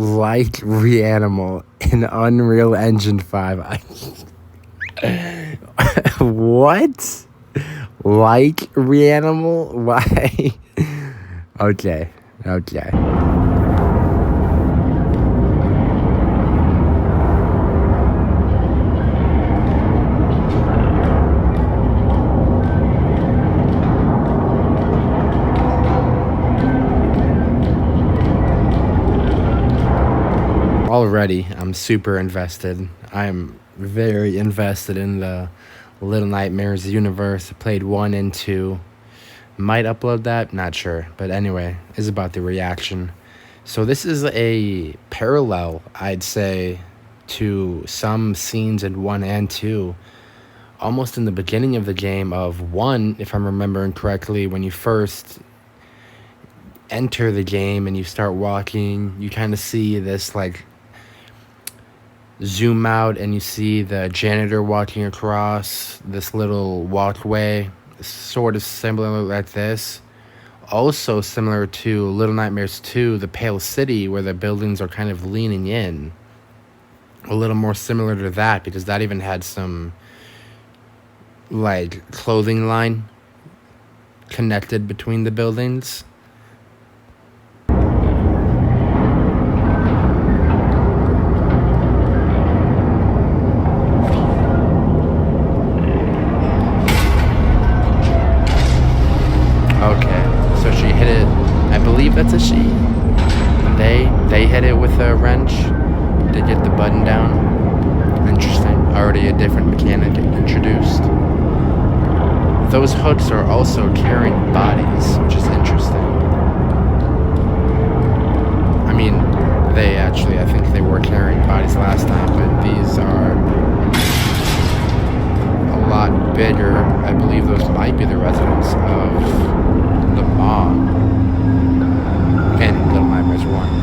like Reanimal in Unreal Engine 5. What? Like Reanimal? Why? Okay. Already, I'm super invested. I'm very invested in the Little Nightmares universe. I played 1 and 2. Might upload that, not sure. But anyway, it's about the reaction. So this is a parallel, I'd say, to some scenes in 1 and 2. Almost in the beginning of the game of 1, if I'm remembering correctly, when you first enter the game and you start walking, you kind of see this like zoom out and you see the janitor walking across this little walkway, sort of similar like this. Also similar to Little Nightmares 2, the Pale City, where the buildings are kind of leaning in. A little more similar to that, because that even had some like clothing line connected between the buildings. That's a she. They hit it with a wrench to get the button down. Interesting. Already a different mechanic introduced. Those hooks are also carrying bodies, which is interesting. I mean, I think they were carrying bodies last time, but these are a lot bigger. I believe those might be the residents of the mall. And Little Nightmares 1.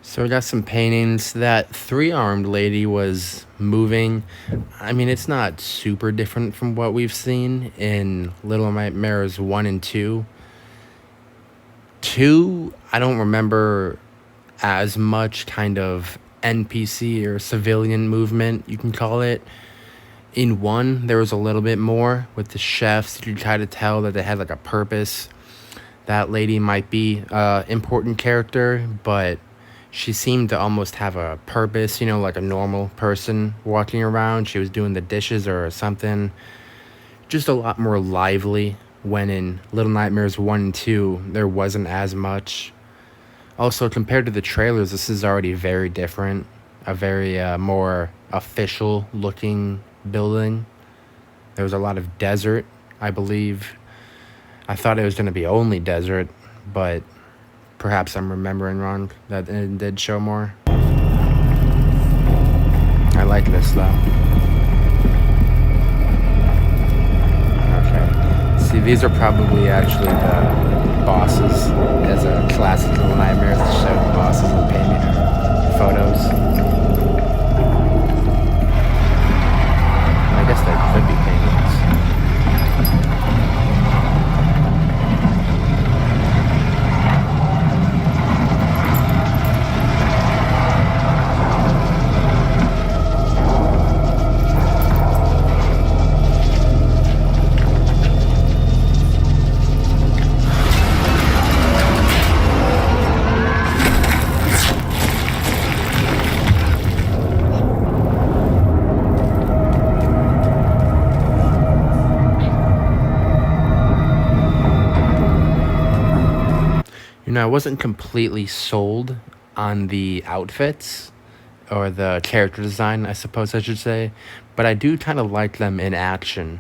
So we got some paintings. That 3-armed lady was moving. I mean, it's not super different from what we've seen in Little Nightmares 1 and 2. 2, I don't remember as much kind of NPC or civilian movement, you can call it. In 1, there was a little bit more with the chefs. You could try to tell that they had like a purpose. That lady might be an important character, but she seemed to almost have a purpose, like a normal person walking around. She was doing the dishes or something. Just a lot more lively, when in Little Nightmares 1 and 2, there wasn't as much. Also, compared to the trailers, this is already very different. A very more official looking building. There was a lot of desert, I believe. I thought it was going to be only desert, but perhaps I'm remembering wrong, that it did show more. I like this though. Okay. See, these are probably actually the bosses. As a classic Little Nightmares to show the bosses in painting photos. I guess they could be paintings. I wasn't completely sold on the outfits or the character design, I suppose I should say, but I do kind of like them in action.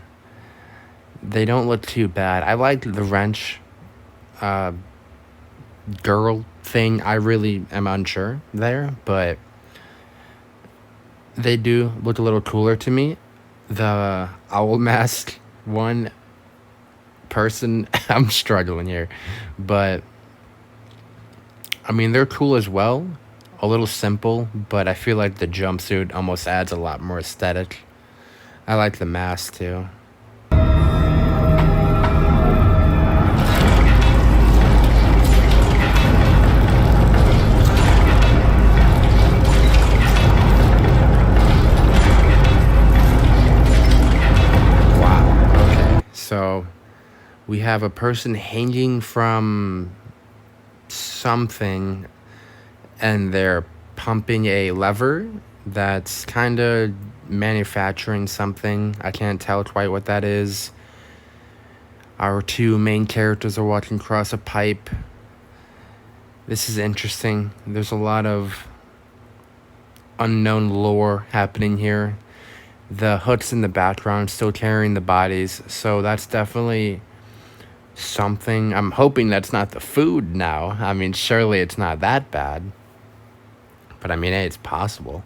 They don't look too bad. I like the wrench girl thing. I really am unsure there, but they do look a little cooler to me. The owl mask one person, I'm struggling here. But I mean, they're cool as well. A little simple, but I feel like the jumpsuit almost adds a lot more aesthetic. I like the mask too. Wow. Okay. So we have a person hanging from something and they're pumping a lever that's kind of manufacturing something. I can't tell quite what that is. Our two main characters are walking across a pipe. This is interesting. There's a lot of unknown lore happening here. The hooks in the background still carrying the bodies, so that's definitely something. I'm hoping that's not the food now. I mean, surely it's not that bad. But I mean, hey, it's possible.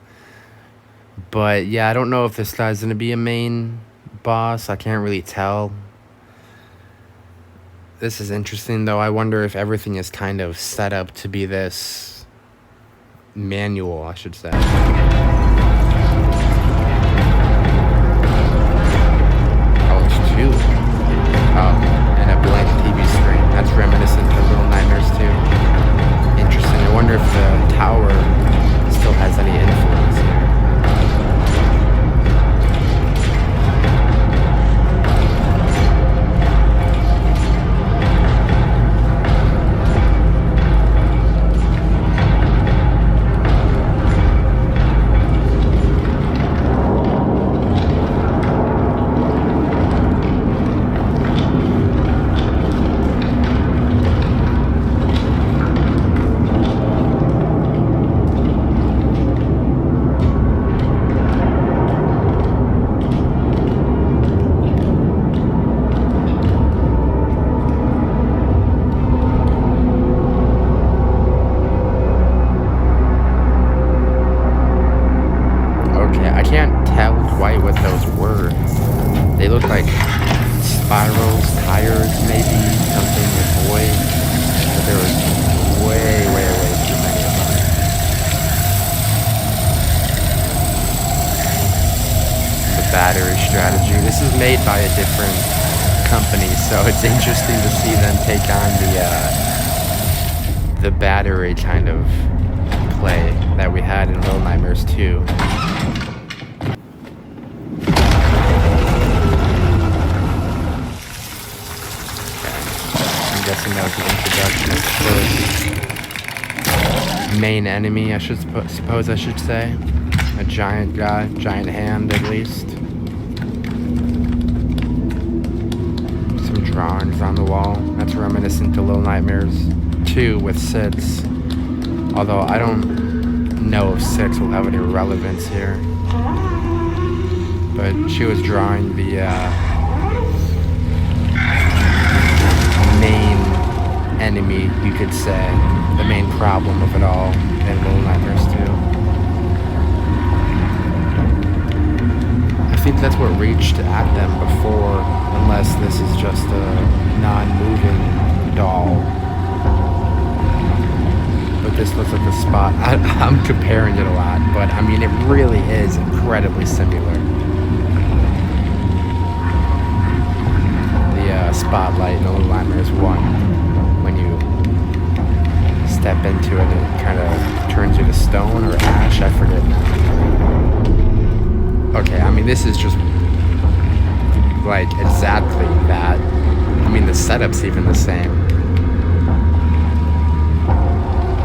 But yeah, I don't know if this guy's gonna be a main boss. I can't really tell. This is interesting though. I wonder if everything is kind of set up to be this manual, I should say. Oh, it's two. Oh, and a blank TV screen. That's reminiscent of Little Nightmares too. Interesting. I wonder if the tower still has any influence here. I can't tell quite what those were. They look like spirals, tires, maybe something with boy. But there was way too many of them. The battery strategy. This is made by a different company, so it's interesting to see them take on the battery kind of play that we had in Little Nightmares 2. Guessing that was the introduction of the first main enemy, I suppose I should say. A giant guy, giant hand at least. Some drawings on the wall. That's reminiscent to Little Nightmares 2 with 6. Although I don't know if 6 will have any relevance here. But she was drawing the main enemy, you could say, the main problem of it all in Little Nightmares 2. I think that's what reached at them before, unless this is just a non-moving doll. But this looks like a spot. I'm comparing it a lot, but I mean, it really is incredibly similar. Spotlight in Little Nightmares 1, when you step into it, it kind of turns you to stone or ash, I forget now. Okay, I mean, this is just like exactly that. I mean, the setup's even the same.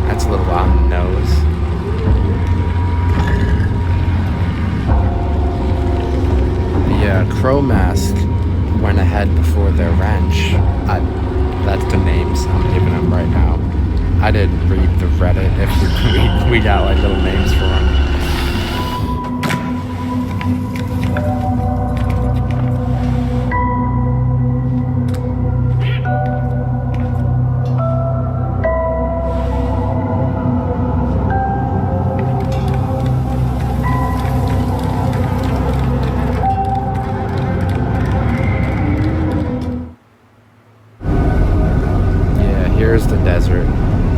That's a little on the nose. The crow mask went ahead before the wrench. That's the names I'm giving them right now. I didn't read the Reddit if we got like little names for them. here's the desert.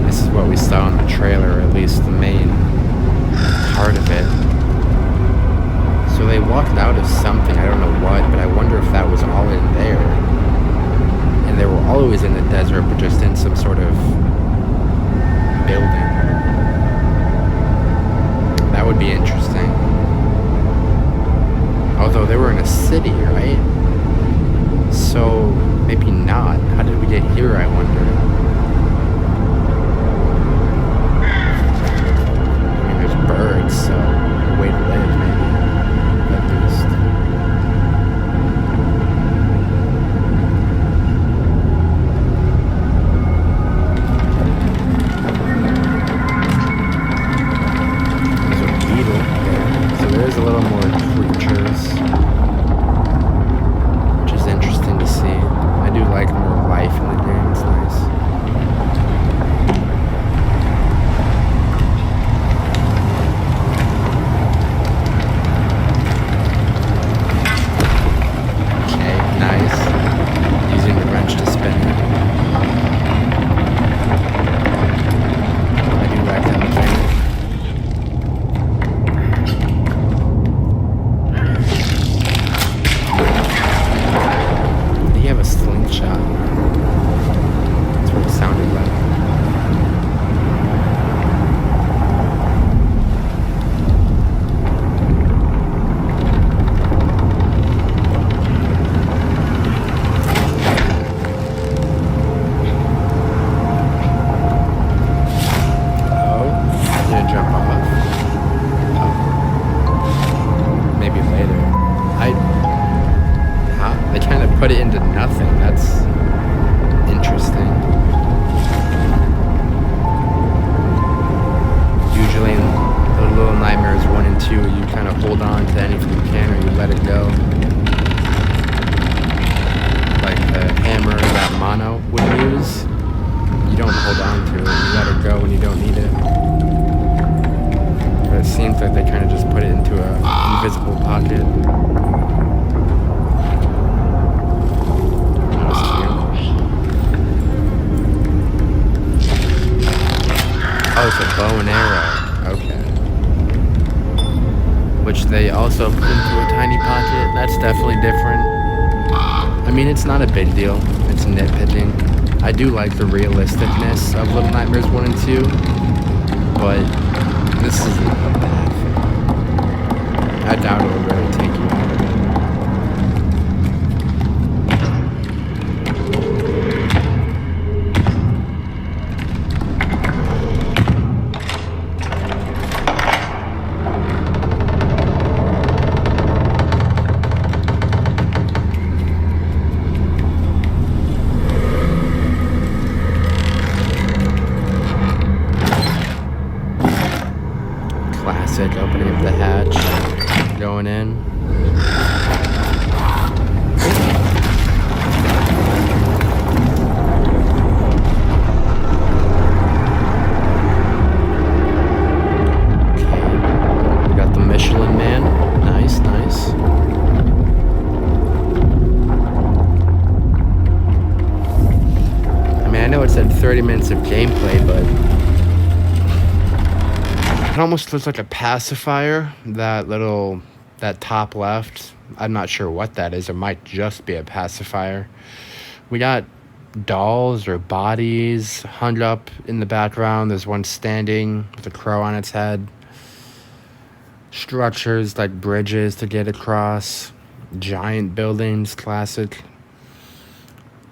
This is what we saw in the trailer, or at least the main part of it. So they walked out of something, I don't know what, but I wonder if that was all in there. And they were always in the desert, but just in some sort of building. That would be interesting. Although they were in a city, right? So maybe not. How did we get here, I wonder? I mean, there's birds, so a way to live, maybe. At least. There's a beetle there. So there's a little more creatures, which is interesting to see. I do like more life in the game. It's nice. Okay, nice. Using the wrench to spin it. I do like that mechanic. Did he have a slingshot? That's what it sounded like. Oh, did it jump off? Oh, maybe later. Huh? They kind of put it into nothing. That's interesting. Usually in the Little Nightmares 1 and 2, you kind of hold on to anything you can or you let it go. Like the hammer that Mono would use. You don't hold on to it. You let it go when you don't need it. But it seems like they kind of just put it into an invisible pocket. That's cute. Oh, it's a bow and arrow. Okay. Which they also put into a tiny pocket. That's definitely different. I mean, it's not a big deal. It's nitpicking. I do like the realisticness of Little Nightmares 1 and 2. But this isn't a bad thing. I doubt it will really take you out of it. Classic opening up the hatch, going in. Okay, we got the Michelin Man. Nice, nice. I mean, I know it said 30 minutes of gameplay, but it almost looks like a pacifier, that top left. I'm not sure what that is. It might just be a pacifier. We got dolls or bodies hung up in the background. There's one standing with a crow on its head. Structures like bridges to get across. Giant buildings, classic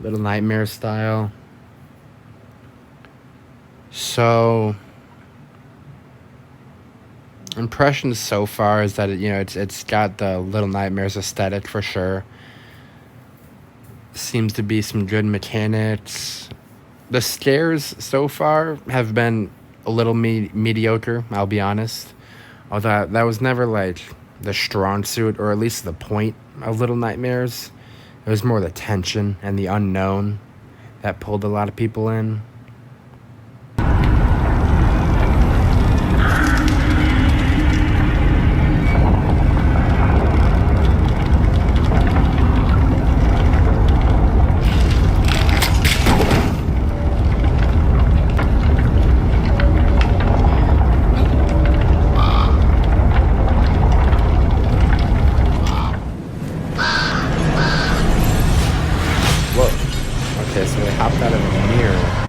Little Nightmare style. So impressions so far is that it's got the Little Nightmares aesthetic for sure. Seems to be some good mechanics. The scares so far have been a little mediocre, I'll be honest. Although that was never like the strong suit, or at least the point of Little Nightmares. It was more the tension and the unknown that pulled a lot of people in. Okay, so they hopped out of a mirror.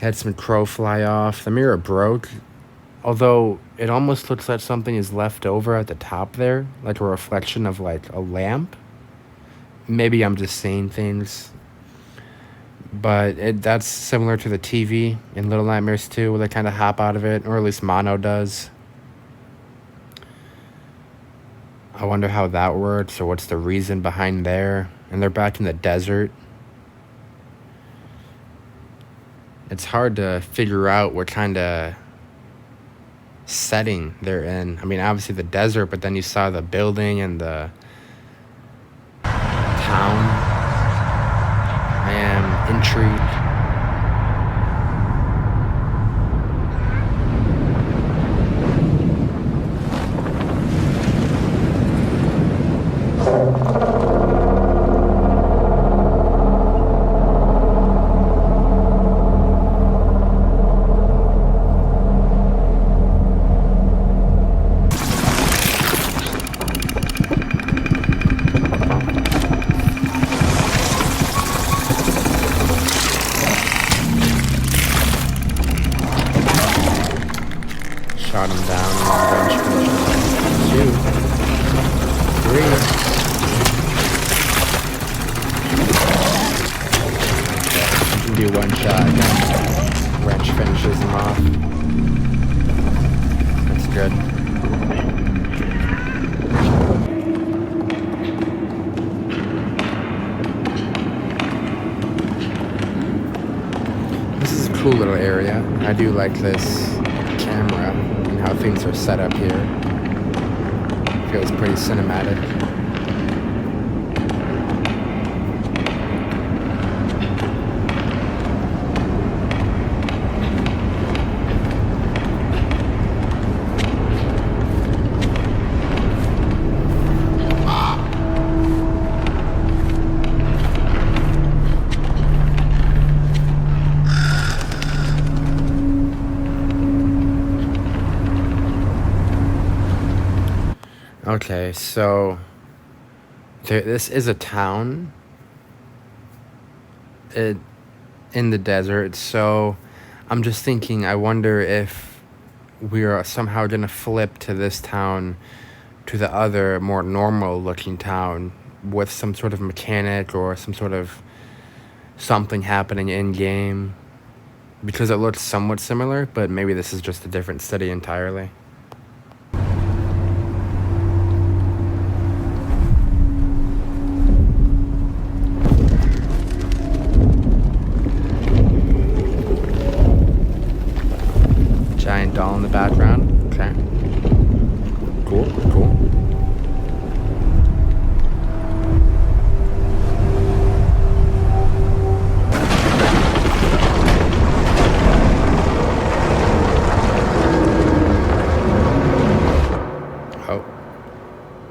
Had some crow fly off. The mirror broke. Although it almost looks like something is left over at the top there, like a reflection of like a lamp. Maybe I'm just seeing things, but that's similar to the TV in Little Nightmares 2, where they kind of hop out of it, or at least Mono does. I wonder how that works, or what's the reason behind there. And they're back in the desert. It's hard to figure out what kind of setting they're in. I mean, obviously the desert, but then you saw the building and the town. I am intrigued. Shot him down and then range finished. 2, 3. Okay, you can do one shot and then wrench finishes him off. That's good. This is a cool little area. I do like this camera and how things are set up here. Feels pretty cinematic. Okay, so this is a town in the desert. So I'm just thinking, I wonder if we are somehow going to flip to this town, to the other more normal looking town, with some sort of mechanic or some sort of something happening in game, because it looks somewhat similar, but maybe this is just a different city entirely. Giant doll in the background. Okay. Cool, cool. Oh.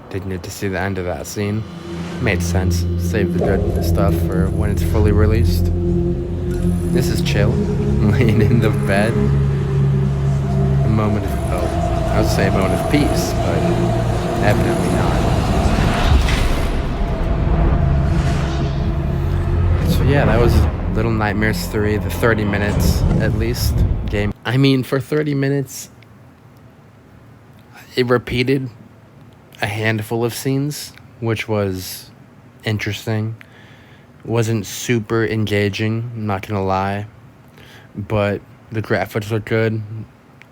Didn't get to see the end of that scene. Made sense. Save the good stuff for when it's fully released. This is chill. Laying in the bed. Moment of, I would say a moment of peace, but evidently not. So yeah, that was Little Nightmares 3, the 30 minutes at least game. I mean, for 30 minutes, it repeated a handful of scenes, which was interesting. Wasn't super engaging, I'm not gonna lie, but the graphics look good.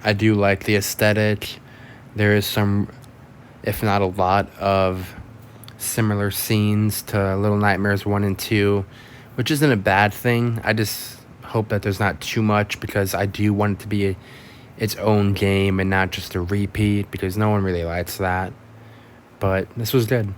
I do like the aesthetic. There is some, if not a lot, of similar scenes to Little Nightmares 1 and 2, which isn't a bad thing. I just hope that there's not too much, because I do want it to be its own game and not just a repeat, because no one really likes that. But this was good.